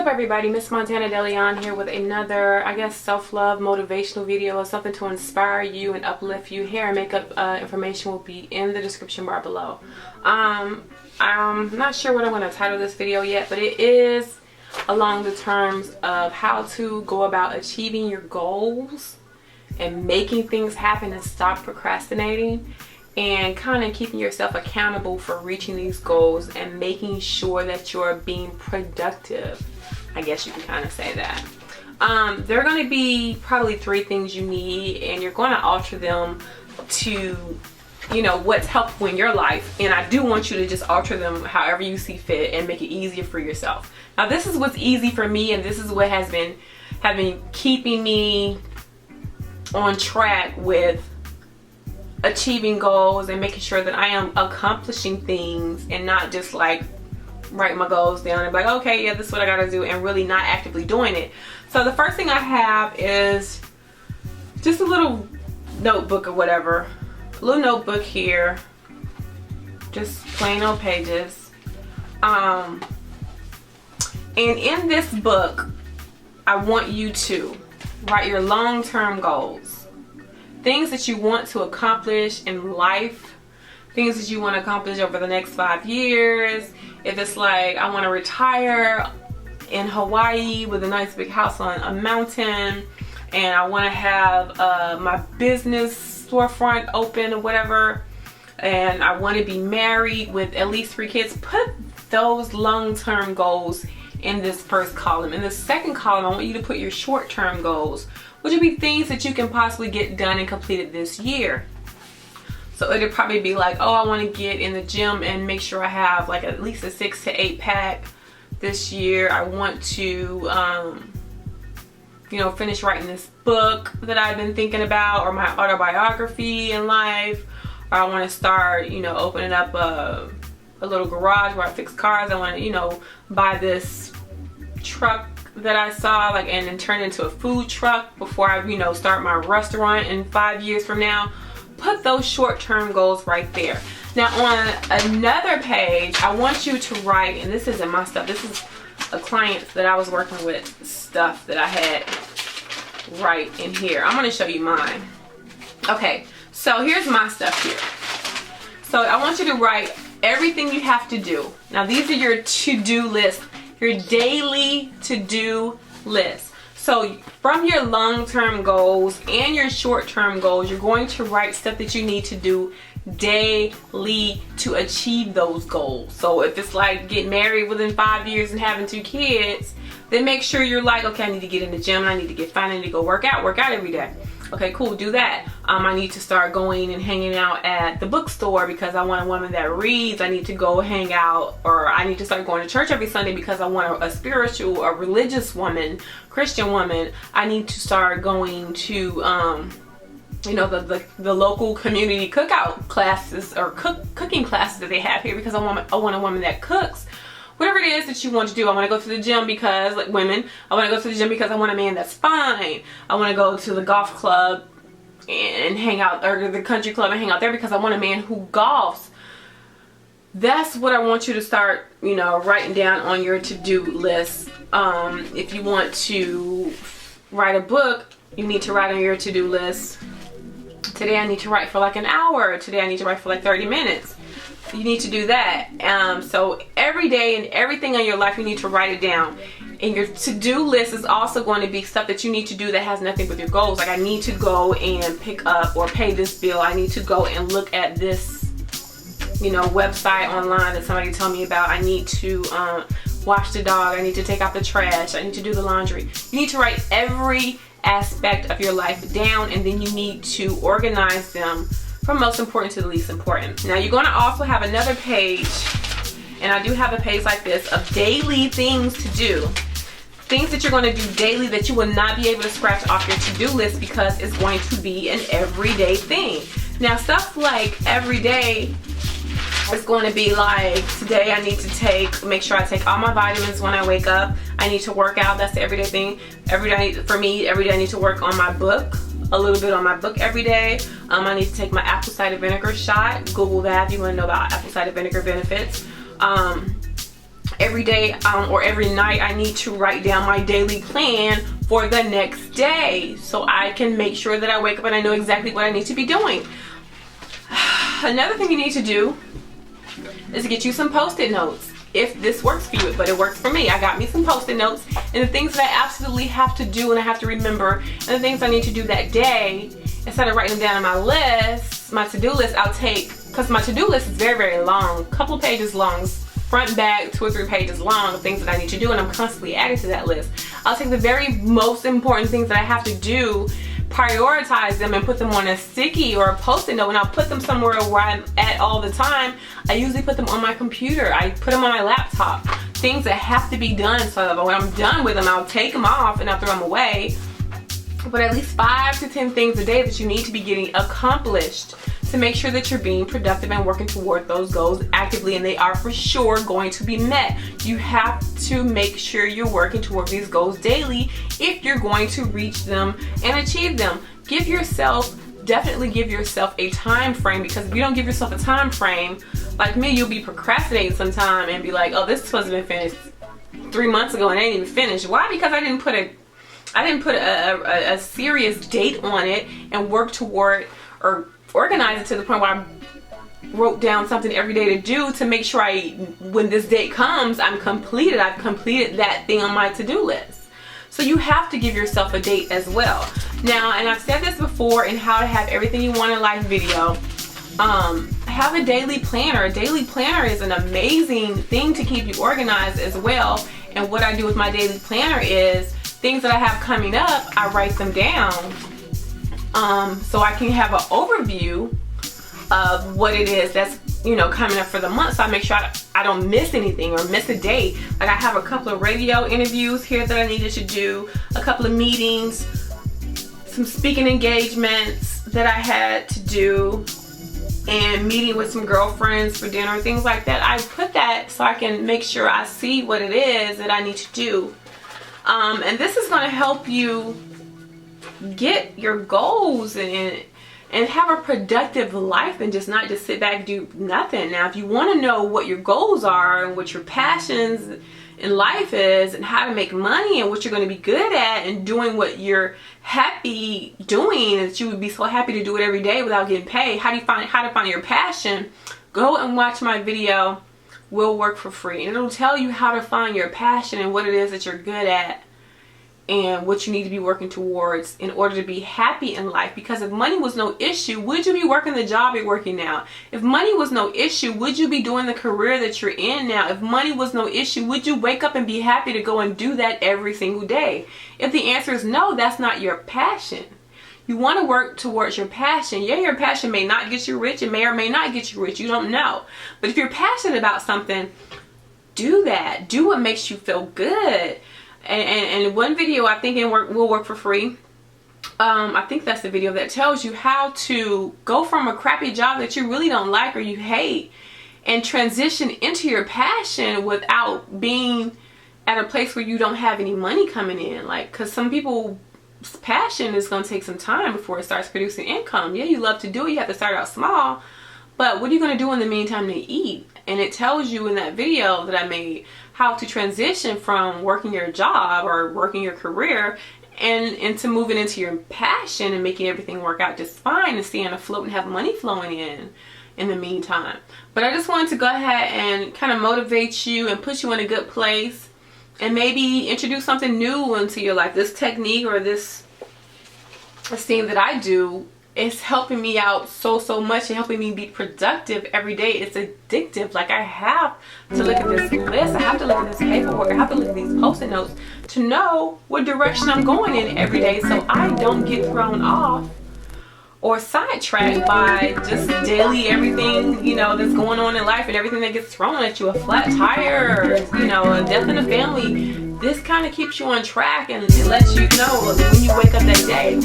up, everybody? Miss Montana DeLeon here with another, I guess, self-love motivational video or something to inspire you and uplift you. Hair and makeup information will be in the description bar below. I'm not sure what I'm going to title this video yet, but it is along the terms of how to go about achieving your goals and making things happen and stop procrastinating, and kind of keeping yourself accountable for reaching these goals and making sure that you're being productive. I guess you can kind of say that. There are going to be probably 3 things you need, and you're going to alter them to, you know, what's helpful in your life. And I do want you to just alter them however you see fit and make it easier for yourself. Now, this is what's easy for me, and this is what has been keeping me on track with achieving goals and making sure that I am accomplishing things and not just like write my goals down and be like, okay, yeah, this is what I gotta do, and really not actively doing it. So the first thing I have is just a little notebook or whatever, a little notebook here, just plain old pages. And in this book, I want you to write your long-term goals. Things that you want to accomplish in life, things that you want to accomplish over the next 5 years. If it's like, I want to retire in Hawaii with a nice big house on a mountain, and I want to have my business storefront open or whatever, and I want to be married with at least 3 kids, put those long-term goals in this first column. In the second column, I want you to put your short-term goals, which would be things that you can possibly get done and completed this year. So it'd probably be like, oh, I want to get in the gym and make sure I have like at least a 6 to 8 pack this year. I want to, you know, finish writing this book that I've been thinking about, or my autobiography in life. Or I want to start, you know, opening up a little garage where I fix cars. I want to, you know, buy this truck that I saw, like, and then turn it into a food truck before I, you know, start my restaurant in 5 years from now. Put those short-term goals right there. Now on another page, I want you to write, and this isn't my stuff, this is a client that I was working with, stuff that I had right in here. I'm going to show you mine. Okay, so here's my stuff here. So I want you to write everything you have to do. Now these are your to-do list, your daily to-do list. So from your long-term goals and your short-term goals, you're going to write stuff that you need to do daily to achieve those goals. So if it's like getting married within 5 years and having 2 kids, then make sure you're like, okay, I need to get in the gym, I need to get fit, I need to go work out every day. Okay, cool, do that. I need to start going and hanging out at the bookstore because I want a woman that reads. I need to go hang out, or I need to start going to church every Sunday because I want a spiritual, a religious woman, Christian woman. I need to start going to, you know, the local community cookout classes or cooking classes that they have here because I want a woman that cooks. Whatever it is that you want to do. I want to go to the gym because, like women, I want to go to the gym because I want a man that's fine. I want to go to the golf club and hang out, or the country club and hang out there because I want a man who golfs. That's what I want you to start, you know, writing down on your to-do list. If you want to write a book, you need to write on your to-do list. Today I need to write for like an hour. Today I need to write for like 30 minutes. You need to do that. So every day and everything in your life, you need to write it down. And your to-do list is also going to be stuff that you need to do that has nothing with your goals. Like, I need to go and pick up or pay this bill. I need to go and look at this, you know, website online that somebody told me about. I need to wash the dog. I need to take out the trash. I need to do the laundry. You need to write every aspect of your life down, and then you need to organize them from most important to the least important. Now you're going to also have another page, and I do have a page like this, of daily things to do. Things that you're going to do daily that you will not be able to scratch off your to-do list because it's going to be an everyday thing. Now stuff like every day is going to be like, today I need to make sure I take all my vitamins when I wake up. I need to work out. That's the everyday thing. Every day for me, every day I need to work on my book. A little bit on my book every day. I need to take my apple cider vinegar shot. Google that if you want to know about apple cider vinegar benefits. every day or every night I need to write down my daily plan for the next day, so I can make sure that I wake up and I know exactly what I need to be doing. Another thing you need to do is to get you some Post-it notes, if this works for you, but it works for me. I got me some Post-it notes, and the things that I absolutely have to do and I have to remember, and the things I need to do that day, instead of writing them down on my list, my to-do list, I'll take, because my to-do list is very, very long, a couple pages long, front, back, 2 or 3 pages long of things that I need to do, and I'm constantly adding to that list. I'll take the very most important things that I have to do, prioritize them, and put them on a sticky or a Post-it note, and I'll put them somewhere where I'm at all the time. I usually put them on my computer. I put them on my laptop. Things that have to be done, so that when I'm done with them, I'll take them off and I'll throw them away. But at least 5 to 10 things a day that you need to be getting accomplished to make sure that you're being productive and working toward those goals actively, and they are for sure going to be met. You have to make sure you're working toward these goals daily if you're going to reach them and achieve them. Definitely give yourself a time frame, because if you don't give yourself a time frame, like me, you'll be procrastinating sometime and be like, oh, this is supposed to be finished 3 months ago and it ain't even finished. Why? Because I didn't put a serious date on it and work toward or organize it to the point where I wrote down something every day to do, to make sure when this date comes, I've completed that thing on my to-do list. So you have to give yourself a date as well. Now, and I've said this before in How to Have Everything You Want in Life video, have a daily planner. A daily planner is an amazing thing to keep you organized as well. And what I do with my daily planner is things that I have coming up, I write them down so I can have an overview of what it is that's coming up for the month, so I make sure I don't miss anything or miss a date. Like, I have a couple of radio interviews here that I needed to do, a couple of meetings, some speaking engagements that I had to do, and meeting with some girlfriends for dinner, things like that. I put that so I can make sure I see what it is that I need to do. And this is going to help you get your goals and have a productive life, and not just sit back and do nothing. Now, if you want to know what your goals are and what your passions in life is, and how to make money, and what you're going to be good at, and doing what you're happy doing, and that you would be so happy to do it every day without getting paid, how to find your passion, go and watch my video, Will Work for Free, and it'll tell you how to find your passion and what it is that you're good at, and what you need to be working towards in order to be happy in life. Because if money was no issue, would you be working the job you're working now? If money was no issue, would you be doing the career that you're in now? If money was no issue, would you wake up and be happy to go and do that every single day? If the answer is no, that's not your passion. You want to work towards your passion. Yeah, your passion may not get you rich. It may or may not get you rich. You don't know. But if you're passionate about something, do that. Do what makes you feel good. And one video, I think, Will Work for Free, I think that's the video that tells you how to go from a crappy job that you really don't like or you hate and transition into your passion without being at a place where you don't have any money coming in. Like, because some people's passion is going to take some time before it starts producing income. Yeah, you love to do it. You have to start out small. But what are you going to do in the meantime to eat? And it tells you in that video that I made how to transition from working your job or working your career and into moving into your passion and making everything work out just fine and staying afloat and have money flowing in the meantime. But I just wanted to go ahead and kind of motivate you and put you in a good place, and maybe introduce something new into your life. This technique or this thing that I do, it's helping me out so much and helping me be productive every day. It's addictive. Like, I have to look at this list. I have to look at this paperwork. I have to look at these Post-it notes to know what direction I'm going in every day, so I don't get thrown off or sidetracked by just daily everything, that's going on in life, and everything that gets thrown at you, a flat tire, or, a death in the family. This kind of keeps you on track, and it lets you know when you wake up that day.